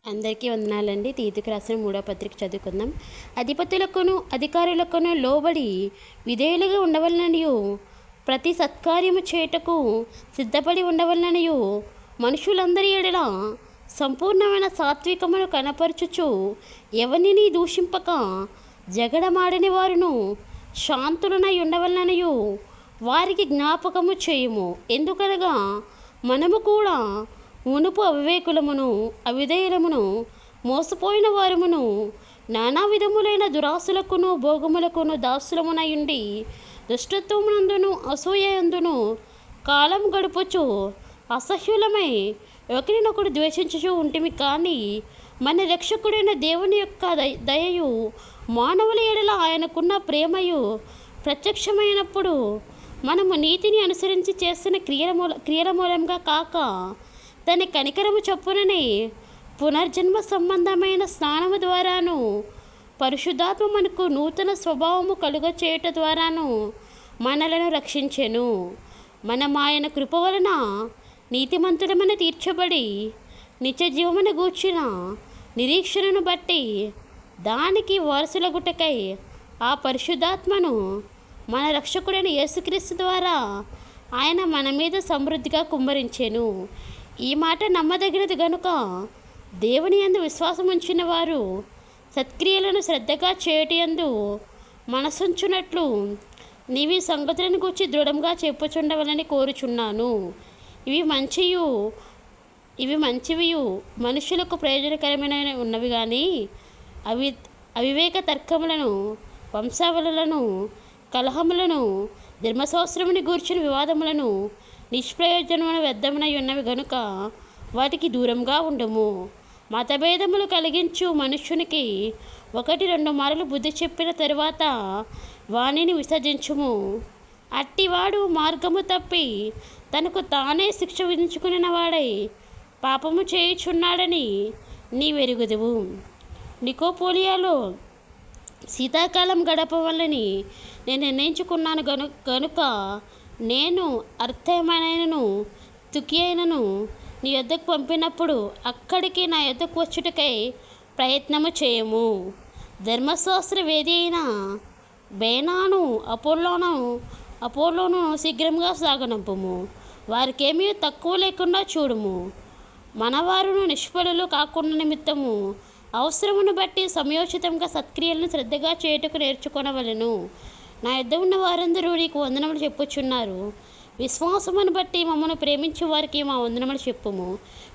అందరికీ వందనాలండి. తీతుకు రాసిన 3వ పత్రిక చదువుకుందాం. అధిపతులకును అధికారులకును లోబడి విధేయులుగా ఉండవలననియు, ప్రతి సత్కార్యము చేయుటకు సిద్ధపడి ఉండవలననియు, మనుషులందరి ఎడల సంపూర్ణమైన సాత్వికమును కనపరచుచు, ఎవరిని దూషింపక జగడమాడని వారును శాంతులనై ఉండవలననియు వారికి జ్ఞాపకము చేయుము. ఎందుకనగా మనము కూడా మునుపు అవివేకులమును అవిధేయులమును మోసపోయిన వారమును నానా విధములైన దురాశలకును భోగములకును దాసులమునయుండి దుష్టత్వమునందును అసూయందును కాలం గడుపుచు అసహ్యులమై ఒకరినొకడు ద్వేషించుచు ఉంటిమి. కానీ మన రక్షకుడైన దేవుని యొక్క దయయు మానవుల ఎడల ఆయనకున్న ప్రేమయు ప్రత్యక్షమైనప్పుడు మనము నీతిని అనుసరించి చేస్తున్న క్రియల మూలంగా కాక తన కనికరము చొప్పుననే పునర్జన్మ సంబంధమైన స్నానము ద్వారాను పరిశుద్ధాత్మ మనకు నూతన స్వభావము కలుగ చేయుట ద్వారాను మనలను రక్షించెను. మనం ఆయన కృప వలన నీతిమంతుడమని తీర్చబడి నిత్య జీవమును గూర్చిన నిరీక్షణను బట్టి దానికి వారసులగుటకై ఆ పరిశుద్ధాత్మను మన రక్షకుడైన యేసుక్రీస్తు ద్వారా ఆయన మన మీద సమృద్ధిగా కుమ్మరించెను. ఈ మాట నమ్మదగినది గనుక దేవుని యందు విశ్వాసం ఉంచిన వారు సత్క్రియలను శ్రద్ధగా చేయటయందు మనసుంచునట్లు నీవి సంగతులను గురించి దృఢంగా చెప్పుచుండవలని కోరుచున్నాను. ఇవి మంచివియు మనుషులకు ప్రయోజనకరమైన ఉన్నవి కానీ అవివేక తర్కములను వంశావళులను కలహములను ధర్మశాస్త్రముని గూర్చిన వివాదములను నిష్ప్రయోజనమైన వ్యర్థమునై ఉన్నవి గనుక వాటికి దూరంగా ఉండము. మతభేదములు కలిగించు మనుష్యునికి 1-2 మార్లు బుద్ధి చెప్పిన తరువాత వానిని విసర్జించుము. అట్టివాడు మార్గము తప్పి తనకు తానే శిక్ష విధించుకున్న వాడై పాపము చేయుచున్నాడని నీవెరుగుదువు. నికోపోలియాలో శీతాకాలం గడపవలని నేను నిర్ణయించుకున్నాను గనుక నేను అర్థమైనను తుకి అయినను నీ యొద్దకు పంపినప్పుడు అక్కడికి నా యొద్దకు వచ్చుటకై ప్రయత్నము చేయము. ధర్మశాస్త్ర వేది అయిన బేనాను అపోలోను శీఘ్రంగా సాగనంపుము. వారికేమీ తక్కువ లేకుండా చూడుము. మనవారును నిష్ఫలులు కాకుండా నిమిత్తము అవసరమును బట్టి సమయోచితంగా సత్క్రియలను శ్రద్ధగా చేయుటకు నేర్చుకొనవలెను. నా యొద్ద ఉన్న వారందరూ నీకు వందనములు చెప్పుచున్నారు. విశ్వాసమును బట్టి మమ్మల్ని ప్రేమించే వారికి మా వందనములు చెప్పుము.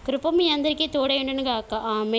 కృప మీ అందరికీ తోడైండును గాక. ఆమేన్.